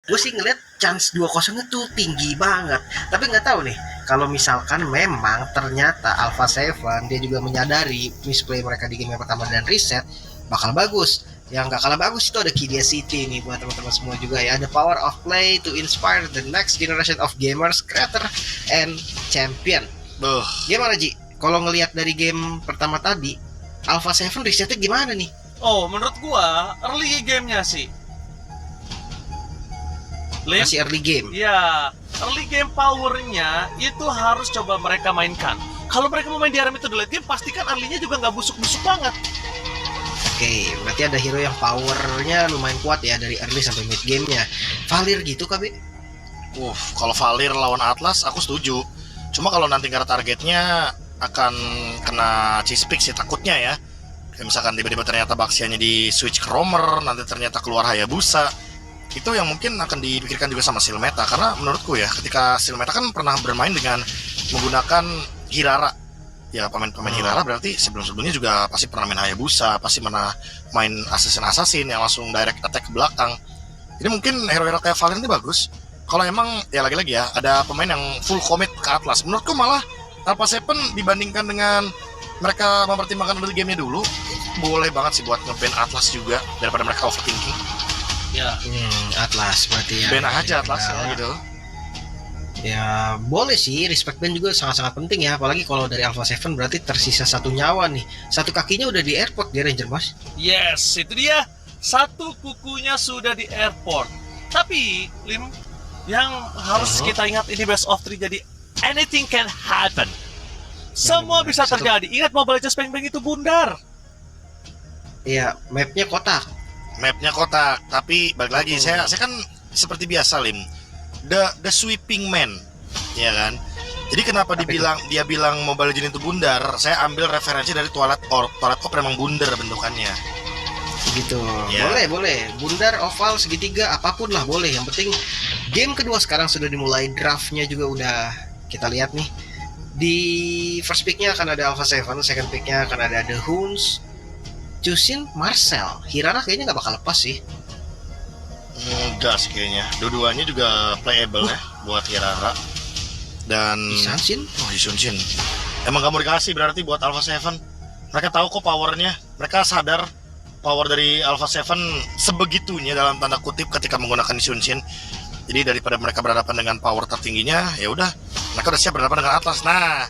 Gue sih ngeliat chance 2-0 itu tinggi banget. Tapi nggak tahu nih, kalau misalkan memang ternyata Alpha Seven dia juga menyadari misplay mereka di game yang pertama dan reset, bakal bagus. Yang nggak kalah bagus itu ada Kidia City nih buat teman-teman semua juga ya. The power of play to inspire the next generation of gamers, creator, and champion. Gimana Ji? Kalau ngelihat dari game pertama tadi, Alpha Seven resetnya gimana nih? Oh, menurut gua early gamenya sih. Masih early game. Ya, early game powernya itu harus coba mereka mainkan. Kalau mereka mau main di arena itu di late game, pastikan early-nya juga nggak busuk-busuk banget. Oke, berarti ada hero yang powernya lumayan kuat ya dari early sampai mid game-nya. Valir gitu KB? Kalau Valir lawan Atlas aku setuju. Cuma kalau nanti karena targetnya akan kena cispik sih takutnya ya. Kayak misalkan tiba-tiba ternyata Baxianya di switch ke Roamer, nanti ternyata keluar Hayabusa. Itu yang mungkin akan dipikirkan juga sama Silmeta, karena menurutku ya ketika Silmeta kan pernah bermain dengan menggunakan Hirara ya, pemain Hirara berarti sebelum-sebelumnya juga pasti pernah main Hayabusa, pasti pernah main Assassin yang langsung direct attack ke belakang. Jadi mungkin hero-hero kayak Valiant ini bagus kalau emang ya lagi-lagi ya ada pemain yang full commit ke Atlas. Menurutku malah Alpha Seven dibandingkan dengan mereka mempertimbangkan early game-nya dulu, boleh banget sih buat nge-ban Atlas juga daripada mereka overthinking. Ya. Atlas berarti ya. Ban aja Atlasnya gitu. Ya boleh sih, respect band juga sangat-sangat penting ya. Apalagi kalau dari Alpha Seven berarti tersisa satu nyawa nih. Satu kakinya udah di airport dia Ranger Mas. Yes, itu dia. Satu kukunya sudah di airport. Tapi, Lim, yang harus kita ingat ini best of 3, jadi anything can happen. Semua bisa terjadi. Ingat Mobile Legends Bang Bang itu bundar. Iya, mapnya kotak. Tapi balik lagi saya kan seperti biasa Lim, the sweeping man, ya kan. Jadi kenapa dia bilang Mobile Legends itu bundar? Saya ambil referensi dari Twilight Orb memang bundar bentukannya. Gitu. Ya. Boleh. Bundar, oval, segitiga, apapun lah boleh. Yang penting game kedua sekarang sudah dimulai, draftnya juga udah kita lihat nih. Di first picknya akan ada Alpha Seven, second picknya akan ada The Hoons, Chusin, Marcel. Hirara kayaknya nggak bakal lepas sih. Enggak sih kayaknya. Dua-duanya juga playable ya buat Hirara. Dan Ishanshin? Ishanshin. Emang gak mau dikasih berarti buat Alpha Seven. Mereka tahu kok powernya. Mereka sadar power dari Alpha Seven sebegitunya dalam tanda kutip ketika menggunakan Ishanshin. Jadi daripada mereka berhadapan dengan power tertingginya, ya udah mereka udah siap berhadapan dengan Atlas. Nah,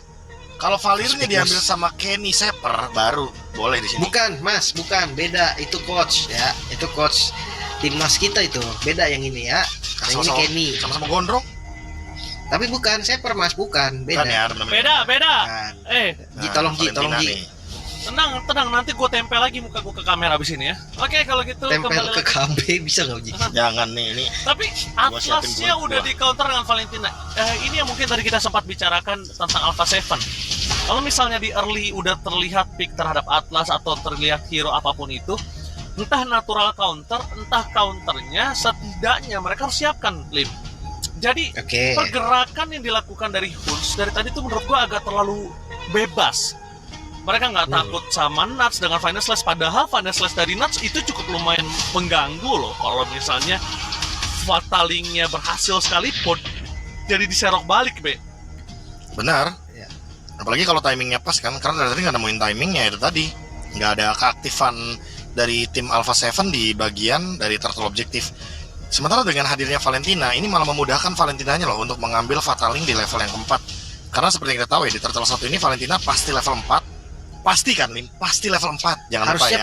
kalau Valirnya diambil sama Kenny Seper baru boleh di sini. Bukan, Mas, bukan. Beda. Itu coach ya. Itu coach timnas kita itu. Beda yang ini ya. Yang ini Kenny. Sama-sama gondrong. Tapi bukan Seper, Mas, bukan. Beda. Bukan ya, Beda. Bukan. Ji, tolong Ji. Tenang, nanti gue tempel lagi muka gue ke kamera abis ini ya. Oke, kalau gitu Tempel ke KB bisa nggak Ji? Jangan nih ini. Tapi Atlasnya udah di counter dengan Valentina. Ini yang mungkin tadi kita sempat bicarakan tentang Alpha Seven. Kalau misalnya di early udah terlihat pick terhadap Atlas atau terlihat hero apapun itu, entah natural counter, entah counternya, setidaknya mereka harus siapkan Lim. Jadi pergerakan yang dilakukan dari Hoons dari tadi tuh menurut gua agak terlalu bebas. Mereka nggak takut sama Nuts dengan Final Slash, padahal Final Slash dari Nuts itu cukup lumayan mengganggu loh. Kalau misalnya Fatalingnya berhasil sekalipun, jadi diserok balik, Be. Benar. Ya. Apalagi kalau timingnya pas kan, karena dari tadi nggak nemuin timingnya itu tadi. Nggak ada keaktifan dari tim Alpha Seven di bagian dari turtle objektif. Sementara dengan hadirnya Valentina, ini malah memudahkan Valentinanya loh untuk mengambil Fataling di level yang keempat. Karena seperti yang kita tahu ya, di turtle 1 ini Valentina pasti level 4. Pasti kan, Lim? Pasti level 4. Jangan lupa ya.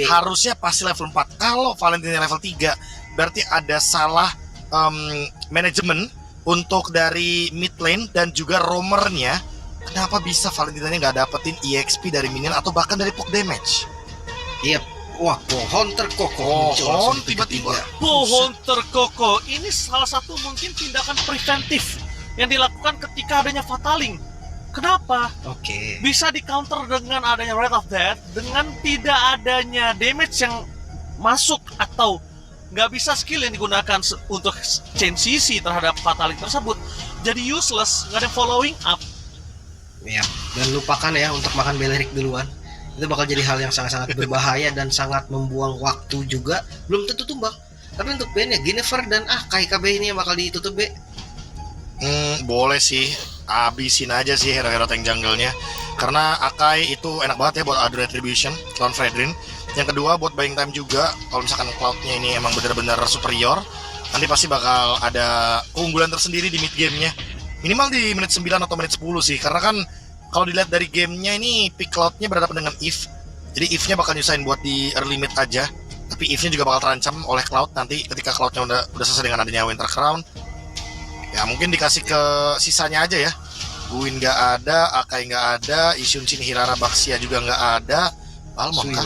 Harusnya pasti level 4. Kalau Valentina level 3, berarti ada salah manajemen untuk dari mid lane dan juga roamernya. Kenapa bisa Valentinanya nggak dapetin EXP dari minion atau bahkan dari poke damage? Iya. Wah, pohon terkokoh. Pohon tiba-tiba. Pohon terkokoh. Ini salah satu mungkin tindakan preventif yang dilakukan ketika adanya Fataling. Kenapa? Bisa di counter dengan adanya Rate of Death, dengan tidak adanya damage yang masuk atau nggak bisa skill yang digunakan untuk chain CC terhadap Fataling tersebut, jadi useless, nggak ada following up. Ya, dan lupakan ya untuk makan Belerik duluan. Itu bakal jadi hal yang sangat-sangat berbahaya dan sangat membuang waktu juga. Belum tentu tumbang. Tapi untuk bandnya Guinevere dan Akai KB ini yang bakal ditutup B. Boleh sih, abisin aja sih hero-hero tank jungle-nya. Karena Akai itu enak banget ya buat adu retribution lawan Fredrin. Yang kedua buat buying time juga. Kalau misalkan Cloud-nya ini emang benar-benar superior, nanti pasti bakal ada keunggulan tersendiri di mid game-nya. Minimal di menit 9 atau menit 10 sih. Karena kan kalau dilihat dari gamenya ini pick Cloud-nya berhadapan dengan Eve. Jadi Eve-nya bakal nyusahin buat di early mid aja. Tapi Eve-nya juga bakal terancam oleh Cloud nanti ketika Cloud-nya udah selesai dengan adanya Winter Crown. Ya mungkin dikasih ke sisanya aja ya. Guin nggak ada, Akai nggak ada, Isun Shin Hirara Baxia juga nggak ada. Balmon kah?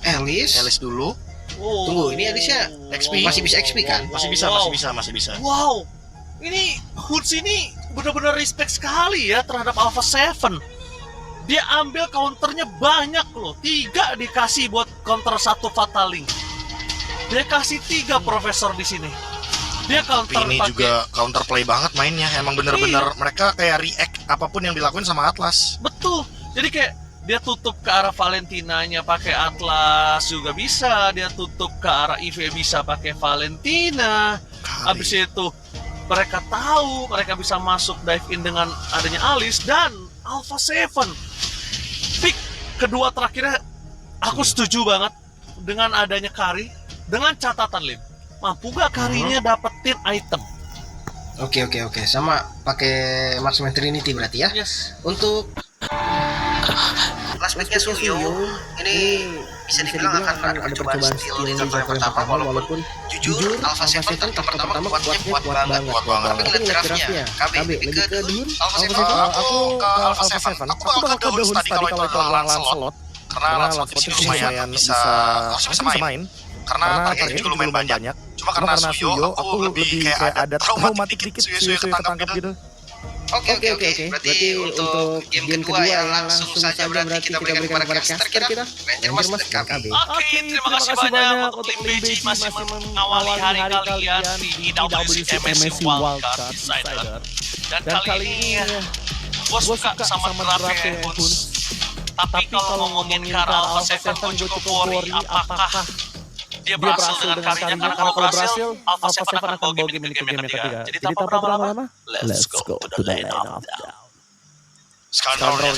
Elis dulu. Tunggu, ini Elisnya XP. masih bisa XP kan? Masih bisa. Wow, ini Hoods ini benar-benar respect sekali ya terhadap Alpha 7. Dia ambil counternya banyak loh, 3 dikasih buat counter 1 Fataling. Dia kasih 3 profesor di sini. Dia counter Tapi ini pakai, juga counter play banget mainnya. Emang bener-bener mereka kayak react apapun yang dilakuin sama Atlas. betul. Jadi kayak dia tutup ke arah Valentinanya pakai Atlas juga bisa, dia tutup ke arah IV bisa pakai Valentina. Habis itu mereka tahu mereka bisa masuk dive in dengan adanya Alice dan Alpha 7. Pick kedua terakhirnya aku setuju banget dengan adanya Kari, dengan catatan Lim. Mampu gak Karinya dapetin item? Oke. Sama pakai Marksman Trinity berarti ya. Yes. Untuk last match-nya Suyo ini bisa dibilang akan ada percobaan skill di level yang pertama, walaupun jujur Alpha 7 kan pertama kuatnya kuat banget. Tapi ngeliat draftnya KB lebih ke Dun Alpha 7. Aku ke Alpha 7. Aku bakal ke Dun tadi kalau itu lawan Lancelot. Karena Lancelot itu lumayan bisa main. Karena targetnya juga lumayan banyak. Cuma karena Suyo, aku lebih kayak ada traumatik dikit Suyo ketangkap gitu. Oke. Berarti untuk game kedua yang langsung saja berarti kita berikan kepada caster kita, Ranger Mas dan KB. Oke, terima kasih banyak untuk tim BG masih mengawali hari kalian di IWC MSC Wildcard Insider. Dan kali ini gue suka sama draftnya Huns. Tapi kalau ngomongin ke arah Alpha 7 gue cukup worry apakah dia berhasil dengan karyanya. Karena kalau berhasil Alpha 7 akan bawa game ini ke game yang ketiga. Jadi tanpa berlama-lama, let's go to the line of down. Sekarang dong.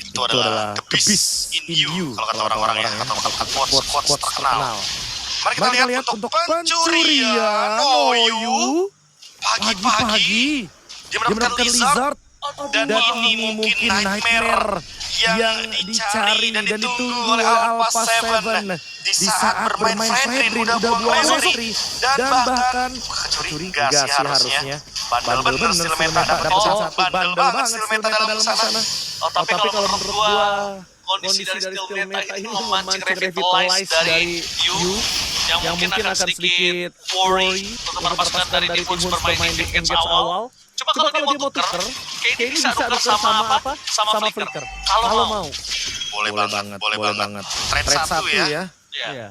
Itu adalah the beast in you kalau kata orang-orang ya, atau quotes terkenal. Mari kita lihat untuk pencurian Oyu pagi-pagi dia mendapatkan lizard dan ini mungkin nightmare yang dicari dan ditunggu oleh Alpha 7 di saat bermain Fredrin udah buang Sentry dan bahkan curiga sih harusnya bandel bener Stilmeta dapat satu bandel banget Stilmeta dalam sana. Tapi kalau menurut gua kondisi dari Stilmeta ini memancing revitalize dari Yu yang mungkin akan sedikit worry untuk melepaskan dari tim Huns bermain di game awal. Cuma kalau dia mau tuker, kayak ini bisa tuker sama apa? Sama Flicker. Kalau mau. Boleh banget. Trade satu ya.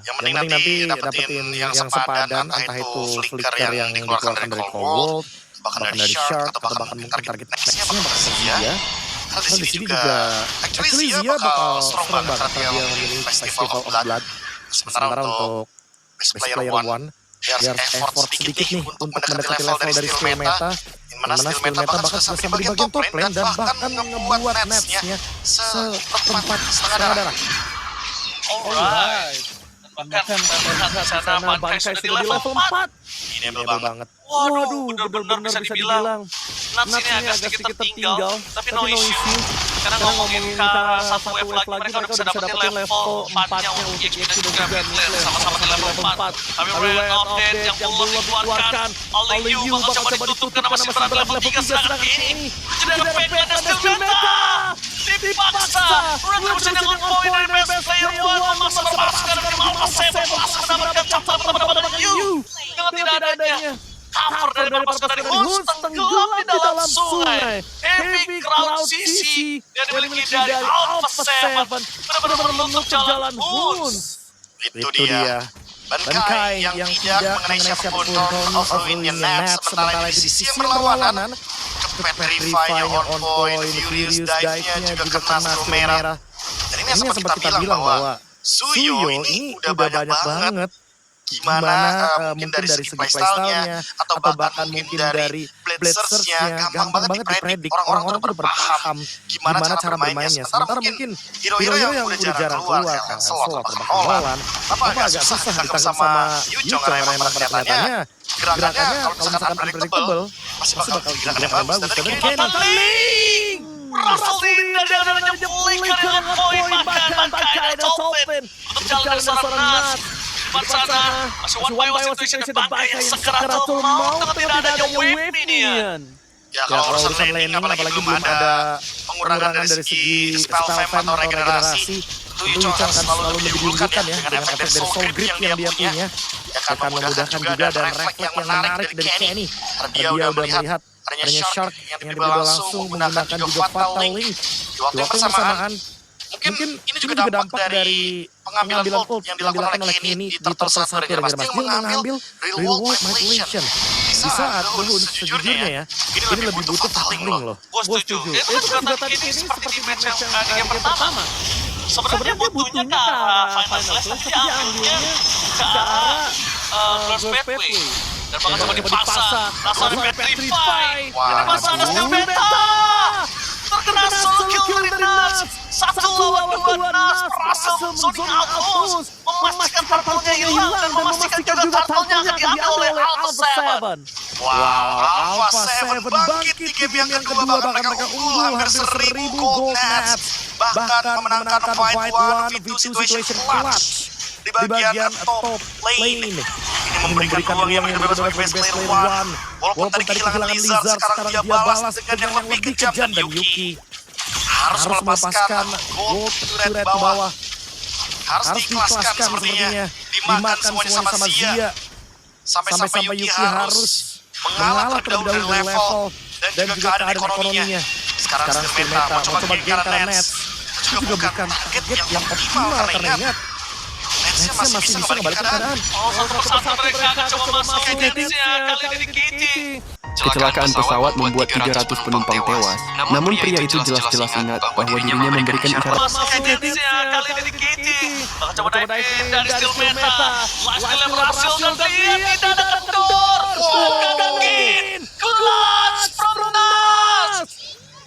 Yang penting nanti dapetin yang sepadan, entah itu Flicker yang dikeluarkan dari Cold World, bahkan dari Shark, atau bahkan mungkin target next-nya bakal Zia. Karena di sini juga actually Zia bakal strong banget karena dia memilih Festival of Blood. Sementara untuk Best Player 1, dia harus effort sedikit nih untuk mendekati level dari Stilmeta. Dimana Stilmeta bahkan sudah sampai di bagian top lane dan bahkan ngebuat netsnya seperempat setengah darah. Alright. Bahkan sana Bangkai sudah di level 4. Ini able banget. Waduh, benar-benar bisa dibilang Nats ini agak sedikit tertinggal, tapi no issue. Karena ngomongin ke satu wave lagi, mereka udah bisa dapetin level 4-nya untuk EXP dan juga mid-lane sama-sama di level 4. Tapi Radiant Update yang belum dikeluarkan oleh Yu bakal coba ditutup karena masih berada level 3, sedangkan ini tidak ada Pegman dan Stilmeta dipaksa. Retribution yang on point dari Best Player 1 memaksa berpaskan dari Alpha 7 langsung mendapatkan chapter pertama dengan Yu dengan tidak adanya cover dari pasukan dari Huns tenggelam di dalam sungai. Heavy Crowd CC yang dimiliki dari Alpha 7 benar-benar menutup jalan Huns. Itu dia Bankai yang tidak mengenai siapapun of Ruinnya Nats. Sementara di sisi perlawanan Petrify yang on point, Furious Dive-nya juga kena skill merah. Dan ini yang sempat kita bilang bahwa Suyo ini udah banyak banget gimana mungkin dari segi playstyle-nya atau bahkan mungkin dari blade search-nya gampang banget dipredik. Orang-orang tuh udah paham gimana cara bermainnya. Sementara mungkin hero-hero yang udah jarang keluar kayak Slot atau Nolan, apa agak susah ditangkap sama Yu Chong karena emang ternyatanya gerakannya kalau misalkan unpredictable pasti bakal gerakan yang bagus. Tapi Kenny Rasulin dari adanya pulihkan dengan poin bahkan Kaido open untuk jalan dari seorang Nuts. Di depan sana masih one by one situation dan Bangkai yang sekerat mau tapi tidak adanya wave minion. Ya kalau urusan laning apalagi belum ada pengurangan dari segi spell fam atau regenerasi, tentu Yu Chong akan selalu lebih diunggulkan ya dengan efek dari soul grip yang dia punya. Akan memudahkan juga dan refleks yang menarik dari Kenny. Karena dia udah melihat adanya Shark yang tiba-tiba langsung menggunakan juga Fatal Link di waktu yang bersamaan. Mungkin ini juga dampak dari pengambilan ult yang dilakukan oleh Kenny di Turtle 1 Regenerasi yang mengambil real world manipulation. Di saat dulu sejujurnya ya, ini lebih butuh Fatal Link loh. Gue setuju. Itu juga tadi Kenny seperti di match yang pertama. Sebenarnya butuhnya ke arah Final Slash, tapi dia ambilnya ke arah Burst Pathway. Dan bahkan coba dipasang, langsung Petrify. Di depan sana Steel Beta terkena solo kill dari Nuts. 1 lawan 2 Nuts berhasil zoning out, memastikan turtle-nya hilang dan memastikan juga turtle-nya akan diambil oleh Alpha 7. Wow, Alpha 7 bangkit di game yang kedua, bahkan mereka unggul hampir 1000 gold nets, bahkan memenangkan fight 1v2 situation clutch di bagian top lane. Ini memberikan ruang yang berbebas bagi best player 1. Walaupun tadi kehilangan Lizard, sekarang dia balas dengan yang lebih kejam dan Yuki harus melepaskan gold turret di bawah. Harus diikhlaskan sepertinya, dimakan semuanya sama Zia. Sampai Yuki harus mengalah terlebih dahulu dari level dan juga keadaan ekonominya. Sekarang skill meta mencoba game karena Nets juga bukan target yang optimal karena ingat Netsnya masih bisa ngebalik keadaan. Satu persatu mereka akan coba masuk ke Netsnya, kali ini di Kitty. Kecelakaan pesawat membuat 300 penumpang tewas, namun pria itu jelas-jelas ingat bahwa dirinya memberikan isyarat. Masuk ke Netsnya, kali ini di Kitty. Coba dive in dari skill meta. Lifesteal berhasil dan dia tidak terkendur. Bukan clutch from Nuts.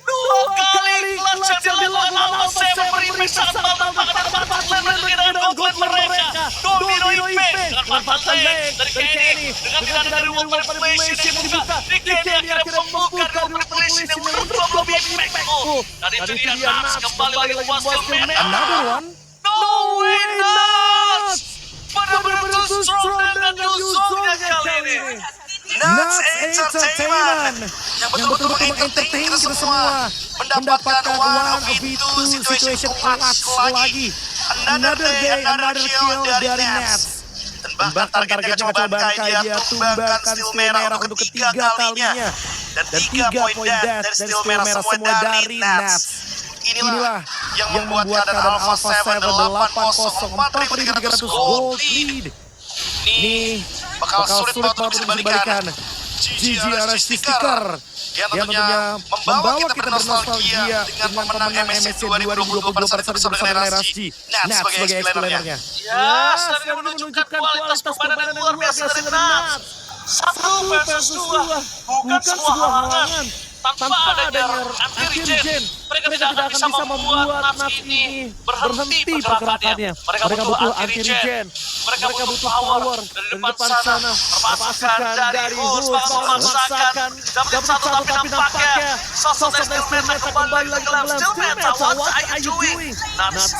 2 kali clutch yang dilakukan Alpha 7 berimpact sangat mantap. Bahkan dapat dengan gold mereka. Domino impact dengan Fatal Lane dari Kenny. Dengan tidak ada reward manipulation yang dibuka. Di Kenny akhirnya membuka reward manipulation yang menurut lebih impactful. Dan itu dia Nuts kembali lagi membuat skill meta. Another one. No way Nuts! Benar-benar too strong dengan new zone-nya kali ini. Nuts Entertainment yang betul-betul entertain kita semua, mendapatkan 1v2 situation clutch lagi. Another day, another kill dari Nets. Dan bahkan targetnya coba Bangkai, dia tumbangkan Steel Merah untuk ketiga kalinya. Dan 3 poin death dan Steel Merah semua dari Nets. Inilah yang membuat keadaan Alpha 7 8-0, 4.300 gold lead. Ini bakal sulit banget untuk dibalikan. GG RST Sticker yang tentunya membawa kita bernostalgia dengan pemenang MSC 2022 pada saat itu bersama dengan RSG Nats sebagai explainernya. Ya, sudah menunjukkan kualitas permainan yang luar biasa dari Nuts. 1 versus 2, bukan sebuah halangan. Tanpa adanya anti-regen, mereka tidak akan bisa membuat Nuts ini berhenti pergerakannya. Mereka butuh anti-regen, mereka butuh power. Dari depan sana, perpasakan dari Hus, memaksakan dapat satu tapi nampaknya sosok dari Steel Meta kembali lagi ke dalam Steel Meta. What are you doing? Nuts,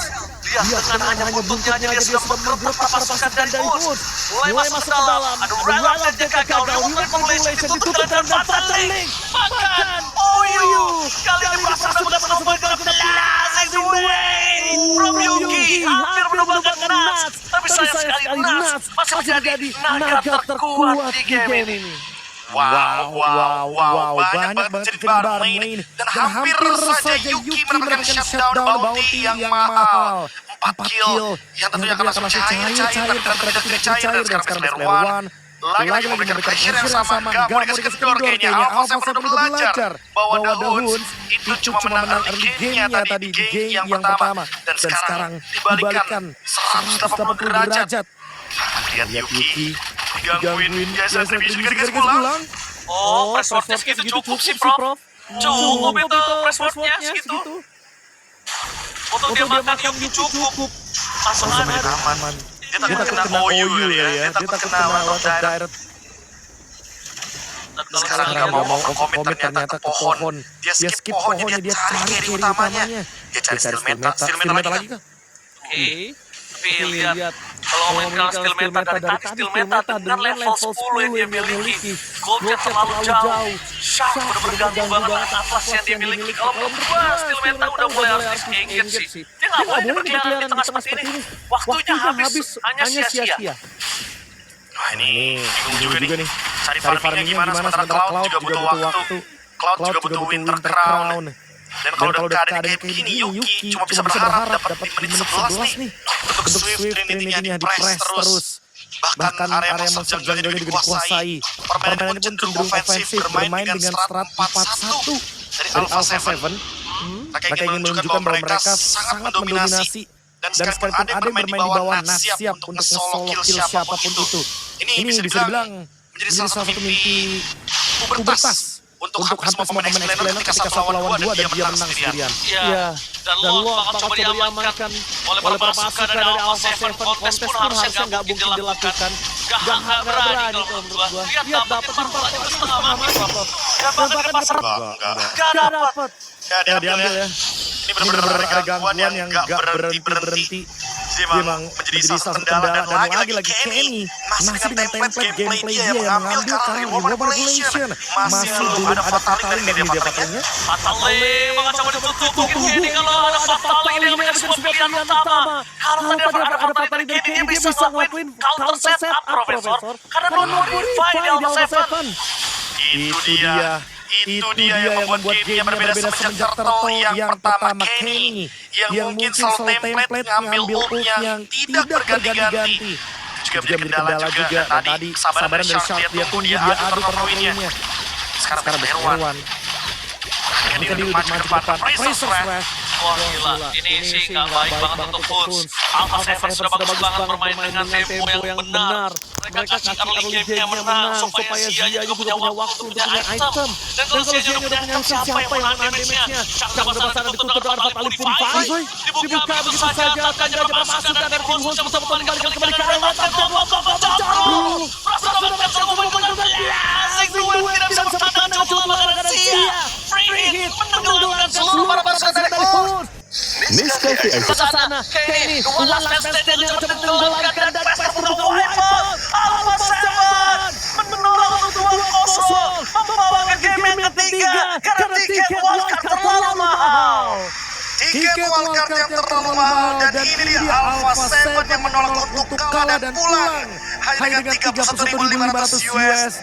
dia dengan hanya buntutnya aja dia sudah merebut pasukan dari Hus. Mulai masuk ke dalam, ada Raylan yang gagal, reward manipulation ditutup dengan Fatal Link. Bahkan Oyu kali ini berhasil mendapatkan poin ke-11 away from Yuki, hampir menumbangkan Nuts. Tapi sayang sekali Nuts masih menjadi naga terkuat di game ini. Wow, banyak banget jadi bottom lane dan hampir saja Yuki mendapatkan shutdown bounty yang mahal. 4 kill yang tentunya akan langsung cair, tapi tidak cair dan sekarang player 1 lagi memberikan pressure yang sama, nggak mau dikasih kendor kayaknya. Alpha 7 udah belajar bahwa The Hounds itu cuma menang early game-nya tadi di game yang pertama, dan sekarang dibalikan 180 derajat. Lihat Yuki digangguin, geser garis pulang. Oh, presswordnya segitu cukup sih, Prof. Cukup itu presswordnya segitu. Untuk dia makan Yuki cukup. Pasangan aman. Dia takut kena OU ya, dia takut kena lawan direct. Sekarang dia mau komit ternyata ke pohon. Dia skip pohonnya, dia cari carry utamanya. Dia cari skill meta lagi kah? Oke. Tapi lihat, kalau ngomongin skill meta dari tadi, skill meta dengan level 10 yang dia miliki, goldnya terlalu jauh. Shark bener-bener ganggu banget dengan atlas yang dia miliki. Kalau menurut gua, skill meta udah mulai harus disengage sih. Dia nggak boleh berkeliaran di tengah seperti ini. Waktunya habis, hanya sia-sia. Wah ini bingung juga nih. Cari farmingnya gimana, sementara Cloud juga butuh waktu. Cloud juga butuh Winter Crown. Dan kalau udah keadaan kayak gini, Yuki cuma bisa berharap dapat di menit 11 nih untuk Swift Trinity-nya di-press terus. Bahkan area monster jungle-nya juga dikuasai. Permainannya pun cenderung ofensif, bermain dengan strat 4-1 dari Alpha 7. Mereka ingin menunjukkan bahwa mereka sangat mendominasi. Dan sekalipun ada yang bermain di bawah, nah siap untuk nge-solo kill siapapun itu. Ini bisa dibilang menjadi salah satu mimpi pubertas untuk hampir semua pemain explainer ketika satu lawan dua dan dia menang sendirian. Iya, dan lo bakal coba diamankan oleh para pasukan dari Alpha 7. Kontes pun harusnya nggak mungkin dilakukan. Gak berani kalau menurut gua. Lihat dapat import itu setengah mati. Dan bahkan di pasar gak dapat. Ya diambil ya. Ini benar-benar ada gangguan yang gak berhenti. Dia memang menjadi salah satu kendala. Dan lagi Kenny masih dengan template gameplay dia yang mengambil karena reward regulation. Masih belum ada fatalin dari dia fatalnya. Fatalin bakal coba ditutup mungkin Kenny kalau ada fatalin yang menjadi sebuah pilihan utama. Kalau tadi ada fatalin dari Kenny, dia bisa ngelakuin counter set up, Profesor. Karena non-modify di Alpha 7. Itu dia yang membuat game berbeda semenjak Turtle yang pertama Kenny yang mungkin selalu template ngambil ult yang tidak berganti-ganti. Juga menjadi kendala juga tadi kesabaran dari Shark dia tunggu dia adu perpoinnya. Sekarang Erwan ini kan maju ke depan Razor Slash. Wah gila, ini sih gak baik banget untuk Hoons. Alpha 7 sudah bagus banget bermain dengan tempo yang benar. Mereka kasih early game-nya menang supaya Zia juga punya waktu untuk punya item. Dan kalau Zia udah punya item, siapa yang menahan damage-nya? Shark udah pasang ditutup dengan Fatalin Purify. Dibuka begitu saja, tangannya berpasukan dari tim Hoons bisa kembali ke arah dan jauh. Rasa dapat kembali Asing duel tidak bisa bertahan dengan cuma menggunakan Zia. Free hit menenggelamkan seluruh para pasukan dari Hoons. Nescafe Ice. Ke sana, Kenny, one last stand dia mencoba menenggelamkan dan Pes membuka wipeout. Alpha 7 menang untuk 2-0, membawakan game yang ketiga karena tiket wildcard terlalu mahal. Tiket wildcard yang terlalu mahal dan ini dia Alpha 7 yang menolak untuk kalah dan pulang hanya dengan 31.500 US